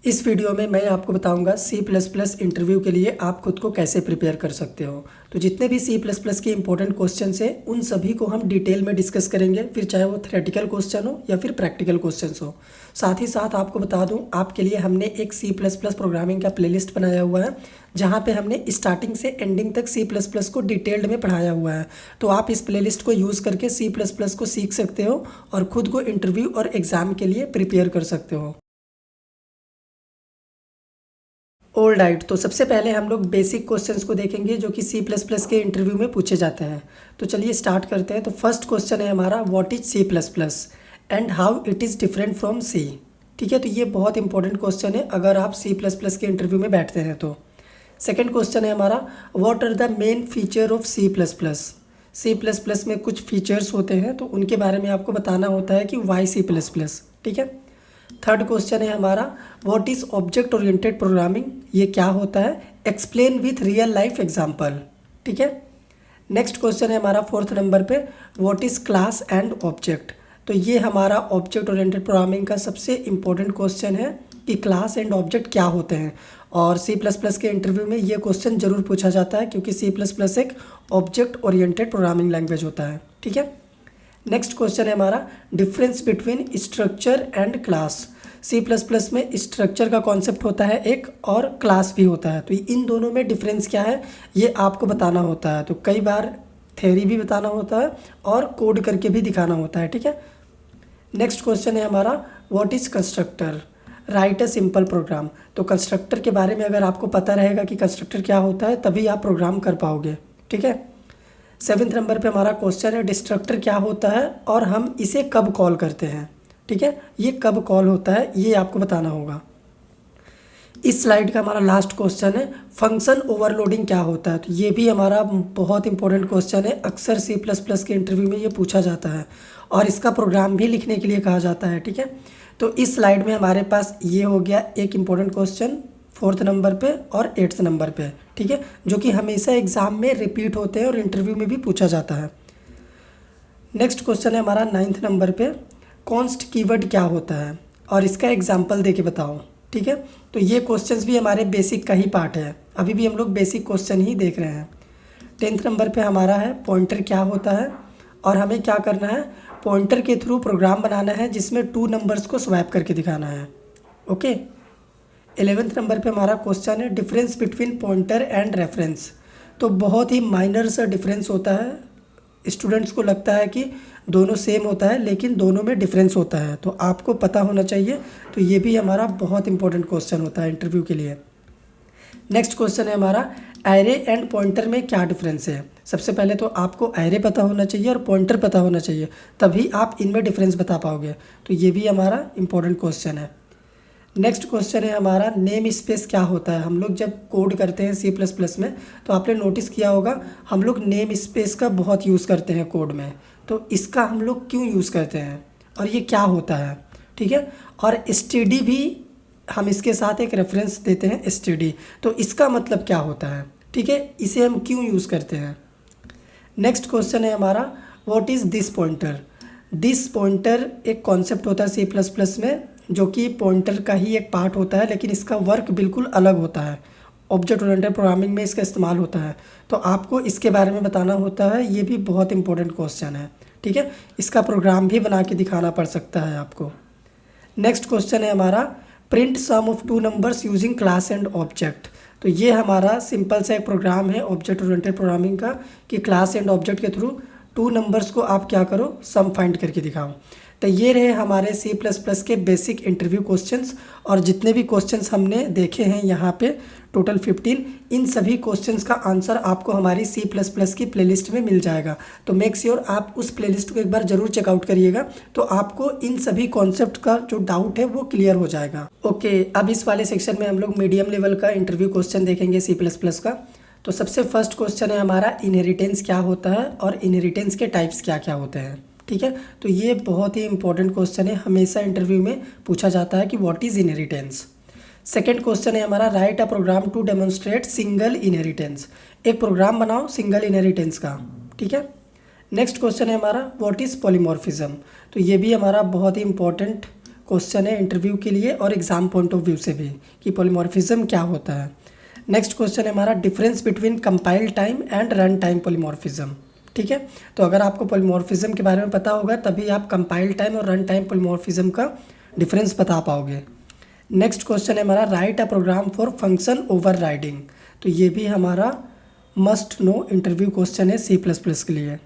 इस वीडियो में मैं आपको बताऊंगा C++ इंटरव्यू के लिए आप खुद को कैसे प्रिपेयर कर सकते हो। तो जितने भी C++ के इंपॉर्टेंट क्वेश्चंस हैं उन सभी को हम डिटेल में डिस्कस करेंगे, फिर चाहे वो थ्योरेटिकल क्वेश्चन हो या फिर प्रैक्टिकल क्वेश्चंस हो। साथ ही साथ आपको बता दूं, आपके लिए हमने एक C++ प्रोग्रामिंग का प्लेलिस्ट बनाया हुआ है जहाँ पे हमने स्टार्टिंग से एंडिंग तक C++ को डिटेल्ड में पढ़ाया हुआ है। तो आप इस प्लेलिस्ट को यूज़ करके C++ को सीख सकते हो और ख़ुद को इंटरव्यू और एग्ज़ाम के लिए प्रिपेयर कर सकते हो। ऑल राइट, तो सबसे पहले हम लोग बेसिक क्वेश्चंस को देखेंगे जो कि C++ के इंटरव्यू में पूछे जाते हैं। तो चलिए स्टार्ट करते हैं। तो फर्स्ट क्वेश्चन है हमारा, what is C++ and how it is different from C. ठीक है, तो ये बहुत इंपॉर्टेंट क्वेश्चन है अगर आप C++ के इंटरव्यू में बैठते हैं तो। सेकेंड क्वेश्चन है हमारा, what are the main feature of C++। में कुछ फीचर्स होते हैं तो उनके बारे में आपको बताना होता है कि वाई C++। ठीक है। थर्ड क्वेश्चन है हमारा, what is object oriented programming, ये क्या होता है, explain with real life example. ठीक है। नेक्स्ट क्वेश्चन है हमारा फोर्थ नंबर पे, what is class and object. तो ये हमारा ऑब्जेक्ट ओरिएंटेड प्रोग्रामिंग का सबसे इम्पोर्टेंट क्वेश्चन है कि क्लास एंड ऑब्जेक्ट क्या होते हैं। और C++ के इंटरव्यू में ये क्वेश्चन ज़रूर पूछा जाता है क्योंकि C++ एक ऑब्जेक्ट ओरिएंटेड प्रोग्रामिंग लैंग्वेज होता है। ठीक है। नेक्स्ट क्वेश्चन है हमारा, difference between structure and class. C++ में स्ट्रक्चर का कॉन्सेप्ट होता है एक और क्लास भी होता है, तो इन दोनों में डिफरेंस क्या है ये आपको बताना होता है। तो कई बार थ्योरी भी बताना होता है और कोड करके भी दिखाना होता है। ठीक है। नेक्स्ट क्वेश्चन है हमारा, what is constructor, write a simple program. तो कंस्ट्रक्टर के बारे में अगर आपको पता रहेगा कि कंस्ट्रक्टर क्या होता है तभी आप प्रोग्राम कर पाओगे। ठीक है। सेवेंथ नंबर पे हमारा क्वेश्चन है, डिस्ट्रक्टर क्या होता है और हम इसे कब कॉल करते हैं। ठीक है, ये कब कॉल होता है ये आपको बताना होगा। इस स्लाइड का हमारा लास्ट क्वेश्चन है, फंक्शन ओवरलोडिंग क्या होता है। तो ये भी हमारा बहुत इंपॉर्टेंट क्वेश्चन है, अक्सर C++ के इंटरव्यू में ये पूछा जाता है और इसका प्रोग्राम भी लिखने के लिए कहा जाता है। ठीक है। तो इस स्लाइड में हमारे पास ये हो गया एक इम्पोर्टेंट क्वेश्चन फोर्थ नंबर पे और एट्थ नंबर पे। ठीक है, जो कि हमेशा एग्जाम में रिपीट होते हैं और इंटरव्यू में भी पूछा जाता है। नेक्स्ट क्वेश्चन है हमारा नाइन्थ नंबर पे, कॉन्स्ट कीवर्ड क्या होता है और इसका एग्जाम्पल दे के बताओ। ठीक है, तो ये क्वेश्चंस भी हमारे बेसिक का ही पार्ट है, अभी भी हम लोग बेसिक क्वेश्चन ही देख रहे हैं। टेंथ नंबर पे हमारा है, पॉइंटर क्या होता है और हमें क्या करना है, पॉइंटर के थ्रू प्रोग्राम बनाना है जिसमें 2 नंबर्स को स्वैप करके दिखाना है। ओके। 11th नंबर पे हमारा क्वेश्चन है, difference between pointer and reference. तो बहुत ही माइनर सा डिफरेंस होता है, स्टूडेंट्स को लगता है कि दोनों सेम होता है लेकिन दोनों में डिफरेंस होता है, तो आपको पता होना चाहिए। तो ये भी हमारा बहुत इंपॉर्टेंट क्वेश्चन होता है इंटरव्यू के लिए। नेक्स्ट क्वेश्चन है हमारा, एरे एंड पॉइंटर में क्या डिफरेंस है। सबसे पहले तो आपको एरे पता होना चाहिए और पॉइंटर पता होना चाहिए, तभी आप इनमें डिफरेंस बता पाओगे। तो ये भी हमारा इंपॉर्टेंट क्वेश्चन है। नेक्स्ट क्वेश्चन है हमारा, नेम स्पेस क्या होता है। हम लोग जब कोड करते हैं C++ में तो आपने नोटिस किया होगा हम लोग नेम स्पेस का बहुत यूज़ करते हैं कोड में, तो इसका हम लोग क्यों यूज़ करते हैं और ये क्या होता है। ठीक है। और एसटीडी भी हम इसके साथ एक रेफरेंस देते हैं, एसटीडी, तो इसका मतलब क्या होता है। ठीक है, इसे हम क्यों यूज़ करते हैं। नेक्स्ट क्वेश्चन है हमारा, what is this pointer. This pointer एक कॉन्सेप्ट होता है C++ में जो कि पॉइंटर का ही एक पार्ट होता है, लेकिन इसका वर्क बिल्कुल अलग होता है। ऑब्जेक्ट ओरिएंटेड प्रोग्रामिंग में इसका इस्तेमाल होता है, तो आपको इसके बारे में बताना होता है। ये भी बहुत इंपॉर्टेंट क्वेश्चन है। ठीक है, इसका प्रोग्राम भी बना के दिखाना पड़ सकता है आपको। नेक्स्ट क्वेश्चन है हमारा, print sum of 2 numbers using class and object. तो ये हमारा सिंपल सा एक प्रोग्राम है ऑब्जेक्ट ओरिएंटेड प्रोग्रामिंग का कि क्लास एंड ऑब्जेक्ट के थ्रू 2 नंबर्स को आप क्या करो, सम फाइंड करके दिखाओ। तो ये रहे हमारे C++ के बेसिक इंटरव्यू क्वेश्चंस, और जितने भी क्वेश्चंस हमने देखे हैं यहाँ पे टोटल 15, इन सभी क्वेश्चंस का आंसर आपको हमारी C++ की प्लेलिस्ट में मिल जाएगा। तो मेक श्योर आप उस प्लेलिस्ट को एक बार ज़रूर चेकआउट करिएगा, तो आपको इन सभी कॉन्सेप्ट का जो डाउट है वो क्लियर हो जाएगा। ओके, अब इस वाले सेक्शन में हम लोग मीडियम लेवल का इंटरव्यू क्वेश्चन देखेंगे C++ का। तो सबसे फर्स्ट क्वेश्चन है हमारा, इनहेरिटेंस क्या होता है और इनहेरिटेंस के टाइप्स क्या क्या होते हैं। ठीक है, तो ये बहुत ही इंपॉर्टेंट क्वेश्चन है, हमेशा इंटरव्यू में पूछा जाता है कि what is inheritance. Second question है हमारा, write a program to demonstrate single inheritance. एक प्रोग्राम बनाओ सिंगल इनहेरिटेंस का। ठीक है। नेक्स्ट क्वेश्चन है हमारा, व्हाट इज़ पॉलीमॉर्फिज्म। तो ये भी हमारा बहुत ही इंपॉर्टेंट क्वेश्चन है इंटरव्यू के लिए और एग्ज़ाम पॉइंट ऑफ व्यू से भी कि पॉलीमॉर्फिज्म क्या होता है। नेक्स्ट क्वेश्चन है हमारा difference between compile time and run time polymorphism. ठीक है, तो अगर आपको पॉलीमॉर्फिज्म के बारे में पता होगा तभी आप कंपाइल टाइम और रन टाइम पॉलीमॉर्फिज्म का डिफरेंस बता पाओगे। नेक्स्ट क्वेश्चन है हमारा write a program for function overriding. तो ये भी हमारा मस्ट नो इंटरव्यू क्वेश्चन है C++ के लिए।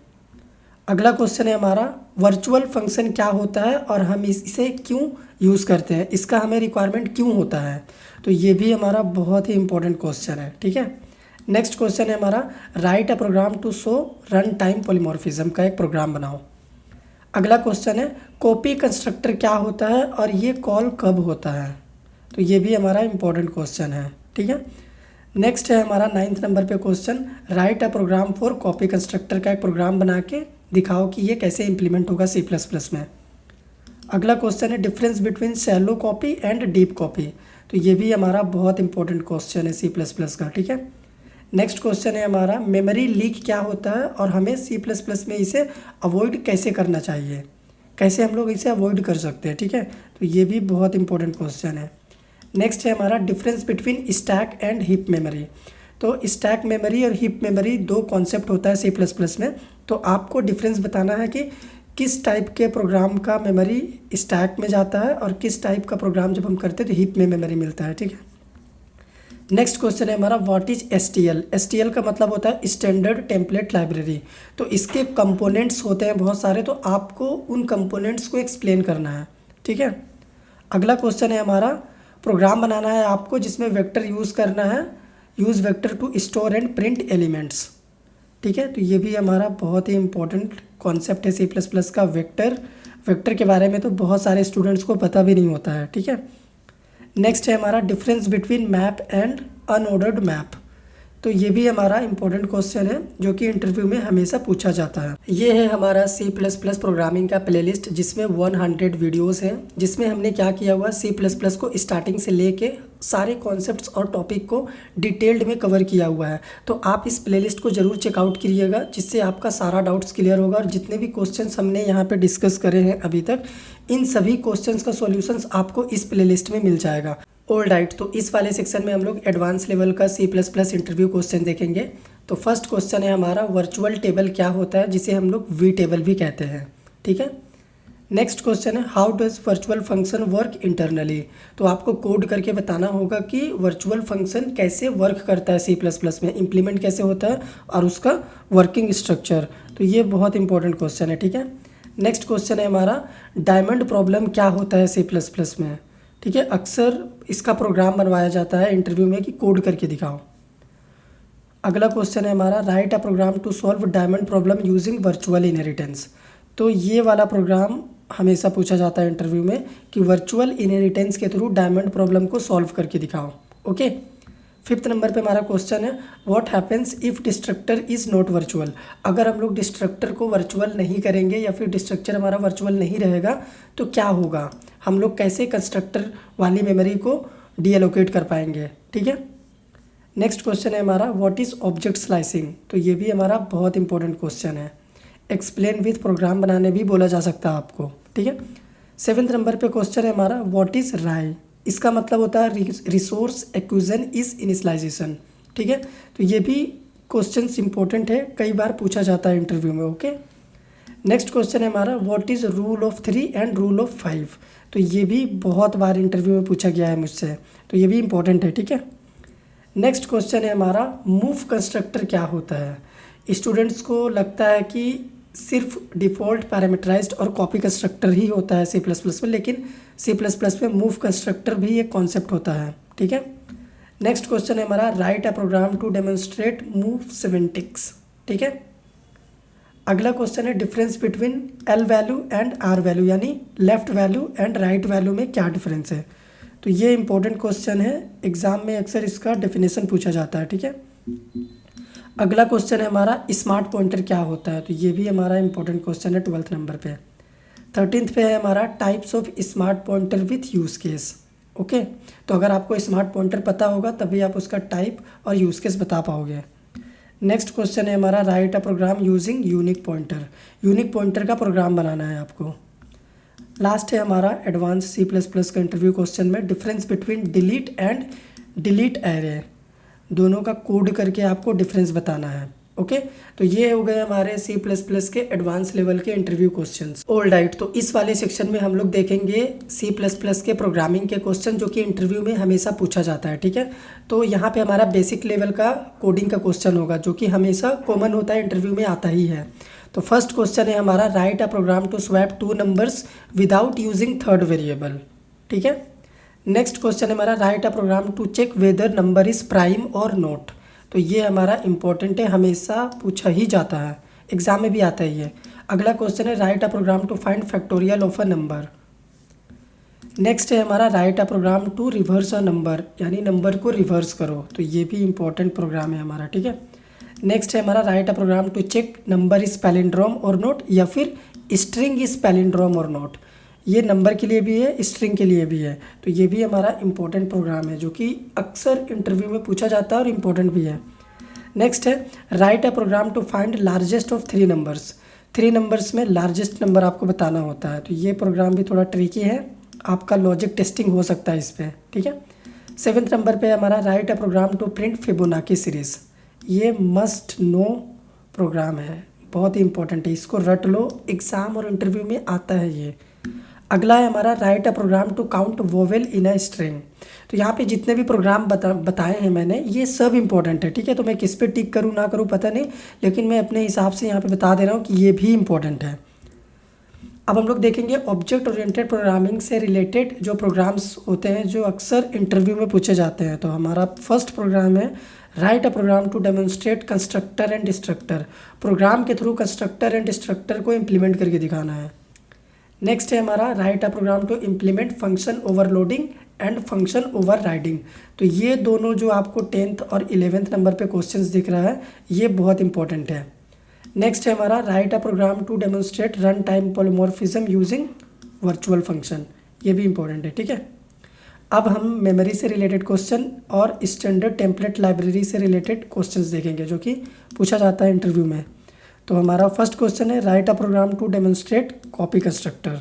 अगला क्वेश्चन है हमारा वर्चुअल फंक्शन क्या होता है और हम इसे क्यों यूज़ करते हैं, इसका हमें रिक्वायरमेंट क्यों होता है। तो ये भी हमारा बहुत ही इंपॉर्टेंट क्वेश्चन है। ठीक है, नेक्स्ट क्वेश्चन है हमारा write a program to show run time polymorphism का एक प्रोग्राम बनाओ। अगला क्वेश्चन है कॉपी कंस्ट्रक्टर क्या होता है और ये कॉल कब होता है। तो ये भी हमारा इंपॉर्टेंट क्वेश्चन है। ठीक है, नेक्स्ट है हमारा 9th नंबर पे question write a program for copy constructor का एक प्रोग्राम बना के दिखाओ कि ये कैसे इंप्लीमेंट होगा C++ में। अगला क्वेश्चन है difference between shallow copy and deep copy. तो ये भी हमारा बहुत इंपॉर्टेंट क्वेश्चन है C++ का। ठीक है, नेक्स्ट क्वेश्चन है हमारा मेमोरी लीक क्या होता है और हमें C++ में इसे अवॉइड कैसे करना चाहिए, कैसे हम लोग इसे अवॉइड कर सकते हैं। ठीक है, तो ये भी बहुत इंपॉर्टेंट क्वेश्चन है। नेक्स्ट है हमारा difference between stack and heap memory. तो स्टैक मेमोरी और हीप मेमोरी दो कॉन्सेप्ट होता है C++ में। तो आपको डिफरेंस बताना है कि किस टाइप के प्रोग्राम का मेमोरी स्टैक में जाता है और किस टाइप का प्रोग्राम जब हम करते हैं तो हीप में मेमोरी मिलता है। ठीक है, नेक्स्ट क्वेश्चन है हमारा व्हाट इज STL। STL का मतलब होता है स्टैंडर्ड टेम्पलेट लाइब्रेरी। तो इसके कंपोनेंट्स होते हैं बहुत सारे, तो आपको उन कंपोनेंट्स को एक्सप्लेन करना है। ठीक है, अगला क्वेश्चन है हमारा प्रोग्राम बनाना है आपको जिसमें वेक्टर यूज़ करना है, use vector to store and print elements. ठीक है, तो ये भी हमारा बहुत ही इंपॉर्टेंट कॉन्सेप्ट है C++ का। वेक्टर के बारे में तो बहुत सारे स्टूडेंट्स को पता भी नहीं होता है। ठीक है, नेक्स्ट है हमारा difference between map and unordered map. तो ये भी हमारा इंपॉर्टेंट क्वेश्चन है जो कि इंटरव्यू में हमेशा पूछा जाता है। ये है हमारा C++ प्रोग्रामिंग का प्लेलिस्ट जिसमें 100 वीडियोस हैं, जिसमें हमने क्या किया हुआ C++ को स्टार्टिंग से लेके सारे कॉन्सेप्ट्स और टॉपिक को डिटेल्ड में कवर किया हुआ है। तो आप इस प्लेलिस्ट को ज़रूर चेकआउट करिएगा जिससे आपका सारा डाउट्स क्लियर होगा और जितने भी क्वेश्चंस हमने यहाँ पे डिस्कस करे हैं अभी तक, इन सभी क्वेश्चंस का सॉल्यूशंस आपको इस प्लेलिस्ट में मिल जाएगा। ऑल राइट, तो इस वाले सेक्शन में हम लोग एडवांस लेवल का C++ इंटरव्यू क्वेश्चन देखेंगे। तो फर्स्ट क्वेश्चन है हमारा वर्चुअल टेबल क्या होता है, जिसे हम लोग V टेबल भी कहते हैं। ठीक है, नेक्स्ट क्वेश्चन है how does virtual function work internally. तो आपको कोड करके बताना होगा कि वर्चुअल फंक्शन कैसे वर्क करता है C++ में, इम्प्लीमेंट कैसे होता है और उसका वर्किंग स्ट्रक्चर। तो ये बहुत इंपॉर्टेंट क्वेश्चन है। ठीक है, नेक्स्ट क्वेश्चन है हमारा डायमंड प्रॉब्लम क्या होता है C++ में। ठीक है, अक्सर इसका प्रोग्राम बनवाया जाता है इंटरव्यू में कि कोड करके दिखाओ। अगला क्वेश्चन है हमारा write a program to solve diamond problem using virtual inheritance. तो ये वाला प्रोग्राम हमेशा पूछा जाता है इंटरव्यू में कि वर्चुअल इनहेरिटेंस के थ्रू डायमंड प्रॉब्लम को सॉल्व करके दिखाओ। ओके, 5th नंबर पे हमारा क्वेश्चन है what happens if destructor is not virtual. अगर हम लोग डिस्ट्रक्टर को वर्चुअल नहीं करेंगे या फिर डिस्ट्रक्टर हमारा वर्चुअल नहीं रहेगा तो क्या होगा, हम लोग कैसे कंस्ट्रक्टर वाली मेमोरी को डीएलोकेट कर पाएंगे। ठीक है, नेक्स्ट क्वेश्चन है हमारा व्हाट इज़ ऑब्जेक्ट स्लाइसिंग। तो ये भी हमारा बहुत इंपॉर्टेंट क्वेश्चन है, एक्सप्लेन विथ प्रोग्राम बनाने भी बोला जा सकता है आपको। ठीक है, 7th नंबर पे क्वेश्चन है हमारा व्हाट इज़ राई। इसका मतलब होता है रिसोर्स एक्विजिशन इज इनिशियलाइजेशन। ठीक है, तो ये भी क्वेश्चन इंपॉर्टेंट है, कई बार पूछा जाता है इंटरव्यू में। ओके, नेक्स्ट क्वेश्चन है हमारा what is rule of 3 and rule of 5। तो ये भी बहुत बार इंटरव्यू में पूछा गया है मुझसे, तो ये भी इंपॉर्टेंट है। ठीक है, नेक्स्ट क्वेश्चन है हमारा मूव कंस्ट्रक्टर क्या होता है। स्टूडेंट्स को लगता है कि सिर्फ डिफ़ॉल्ट पैरामीटराइज्ड और कॉपी कंस्ट्रक्टर ही होता है C++ में, लेकिन C++ में मूव कंस्ट्रक्टर भी एक कॉन्सेप्ट होता है। ठीक है, नेक्स्ट क्वेश्चन है हमारा write a program to demonstrate move semantics. ठीक है, अगला क्वेश्चन है difference between L value and R value, यानी left value and right value में क्या डिफरेंस है। तो ये इंपॉर्टेंट क्वेश्चन है, एग्जाम में अक्सर इसका डेफिनेशन पूछा जाता है। ठीक है, अगला क्वेश्चन है हमारा स्मार्ट पॉइंटर क्या होता है। तो ये भी हमारा इंपॉर्टेंट क्वेश्चन है 12th नंबर पे। 13th पे है हमारा types of smart pointer with use case. Okay, तो अगर आपको स्मार्ट पॉइंटर पता होगा तभी आप उसका टाइप और यूज़ केस बता पाओगे। नेक्स्ट क्वेश्चन है हमारा write a program using unique pointer. Unique pointer का प्रोग्राम बनाना है आपको। लास्ट है हमारा एडवांस सी प्लस प्लस का इंटरव्यू क्वेश्चन में difference between delete and delete array, दोनों का कोड करके आपको डिफरेंस बताना है। ओके, तो ये हो गए हमारे सी प्लस प्लस के एडवांस लेवल के इंटरव्यू क्वेश्चंस। ऑल राइट, तो इस वाले सेक्शन में हम लोग देखेंगे सी प्लस प्लस के प्रोग्रामिंग के क्वेश्चन जो कि इंटरव्यू में हमेशा पूछा जाता है। ठीक है, तो यहाँ पे हमारा बेसिक लेवल का कोडिंग का क्वेश्चन होगा जो कि हमेशा कॉमन होता है, इंटरव्यू में आता ही है। तो फर्स्ट क्वेश्चन है हमारा, write a program to swap two numbers without using third variable. ठीक है, नेक्स्ट क्वेश्चन है हमारा, write a program to check whether number is prime और नोट। तो ये हमारा इंपॉर्टेंट है, हमेशा पूछा ही जाता है, एग्जाम में भी आता है ये। अगला क्वेश्चन है, write a program to find factorial of a number. Next है हमारा, write a program to reverse a number, यानी नंबर को रिवर्स करो। तो ये भी इंपॉर्टेंट प्रोग्राम है हमारा। ठीक है, नेक्स्ट है हमारा, write a program to check number is palindrome और नोट, या फिर स्ट्रिंग इज पैलिंड्रोम और नोट। ये नंबर के लिए भी है, स्ट्रिंग के लिए भी है। तो ये भी हमारा इंपॉर्टेंट प्रोग्राम है जो कि अक्सर इंटरव्यू में पूछा जाता है और इम्पोर्टेंट भी है। नेक्स्ट है, write a program to find largest of three numbers. Three numbers में लार्जेस्ट नंबर आपको बताना होता है। तो ये प्रोग्राम भी थोड़ा ट्रिकी है, आपका लॉजिक टेस्टिंग हो सकता है इस पर। ठीक है, 7th नंबर पे हमारा, write a program to print Fibonacci series. ये मस्ट नो प्रोग्राम है, बहुत ही इंपॉर्टेंट है, इसको रट लो, एग्ज़ाम और इंटरव्यू में आता है ये। अगला है हमारा, write a program to count vowel in a string. तो यहाँ पे जितने भी प्रोग्राम बताए हैं मैंने, ये सब इंपॉर्टेंट है। ठीक है, तो मैं किस पे टिक करूँ ना करूँ पता नहीं, लेकिन मैं अपने हिसाब से यहाँ पे बता दे रहा हूँ कि ये भी इंपॉर्टेंट है। अब हम लोग देखेंगे ऑब्जेक्ट ओरिएंटेड प्रोग्रामिंग से रिलेटेड जो प्रोग्राम्स होते हैं जो अक्सर इंटरव्यू में पूछे जाते हैं। तो हमारा फर्स्ट प्रोग्राम है, write a program to demonstrate constructor and destructor. Program के थ्रू कंस्ट्रक्टर एंड डिस्ट्रक्टर को इम्प्लीमेंट करके दिखाना है। नेक्स्ट है हमारा, write a program to implement function overloading and function overriding. तो ये दोनों जो आपको 10th और 11th नंबर पे क्वेश्चंस दिख रहा है, ये बहुत इंपॉर्टेंट है। नेक्स्ट है हमारा, write a program to demonstrate run time polymorphism using virtual function. ये भी इंपॉर्टेंट है। ठीक है, अब हम मेमोरी से रिलेटेड क्वेश्चन और स्टैंडर्ड टेम्पलेट लाइब्रेरी से रिलेटेड क्वेश्चंस देखेंगे जो कि पूछा जाता है इंटरव्यू में। तो हमारा फर्स्ट क्वेश्चन है, write a program to demonstrate copy constructor.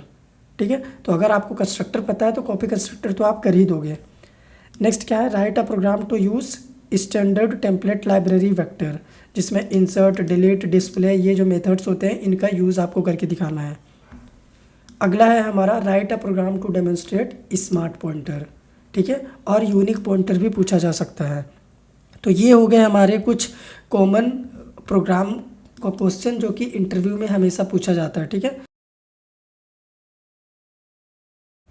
ठीक है, तो अगर आपको कंस्ट्रक्टर पता है तो कॉपी कंस्ट्रक्टर तो आप कर ही दोगे। नेक्स्ट क्या है, write a program to use standard template library vector, जिसमें इंसर्ट, डिलीट, डिस्प्ले, ये जो मेथड्स होते हैं इनका यूज़ आपको करके दिखाना है। अगला है हमारा, write a program to demonstrate smart pointer. ठीक है, और यूनिक पॉइंटर भी पूछा जा सकता है। तो ये हो गए हमारे कुछ कॉमन प्रोग्राम का क्वेश्चन जो कि इंटरव्यू में हमेशा पूछा जाता है। ठीक है,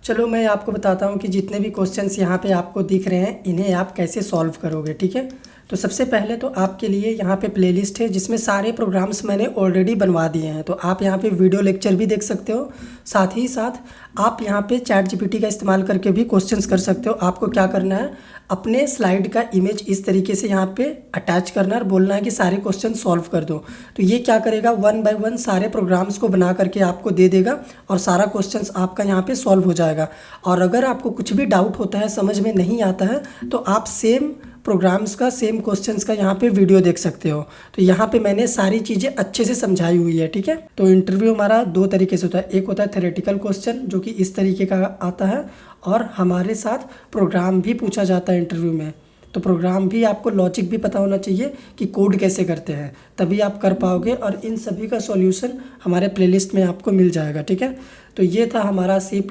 चलो मैं आपको बताता हूँ कि जितने भी क्वेश्चंस यहाँ पे आपको दिख रहे हैं इन्हें आप कैसे सॉल्व करोगे। ठीक है, तो सबसे पहले तो आपके लिए यहाँ पे प्लेलिस्ट है जिसमें सारे प्रोग्राम्स मैंने ऑलरेडी बनवा दिए हैं। तो आप यहाँ पे वीडियो लेक्चर भी देख सकते हो, साथ ही साथ आप यहाँ पे चैट जीपीटी का इस्तेमाल करके भी क्वेश्चंस कर सकते हो। आपको क्या करना है, अपने स्लाइड का इमेज इस तरीके से यहाँ पे अटैच करना है और बोलना है कि सारे क्वेश्चन सॉल्व कर दो। तो ये क्या करेगा, 1 बाय 1 सारे प्रोग्राम्स को बना करके आपको दे देगा और सारा क्वेश्चंस आपका यहाँ पे सॉल्व हो जाएगा। और अगर आपको कुछ भी डाउट होता है, समझ में नहीं आता है, तो आप सेम प्रोग्राम्स का, सेम क्वेश्चंस का यहाँ पे वीडियो देख सकते हो। तो यहाँ पे मैंने सारी चीज़ें अच्छे से समझाई हुई है। ठीक है, तो इंटरव्यू हमारा 2 तरीके से होता है, एक होता है थ्योरेटिकल क्वेश्चन जो कि इस तरीके का आता है, और हमारे साथ प्रोग्राम भी पूछा जाता है इंटरव्यू में। तो प्रोग्राम भी आपको लॉजिक भी पता होना चाहिए कि कोड कैसे करते हैं, तभी आप कर पाओगे, और इन सभी का सॉल्यूशन हमारे प्लेलिस्ट में आपको मिल जाएगा। ठीक है, तो ये था हमारा C++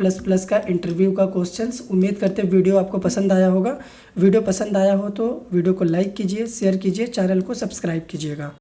का इंटरव्यू का क्वेश्चंस। उम्मीद करते वीडियो आपको पसंद आया होगा। वीडियो पसंद आया हो तो वीडियो को लाइक कीजिए, शेयर कीजिए, चैनल को सब्सक्राइब कीजिएगा।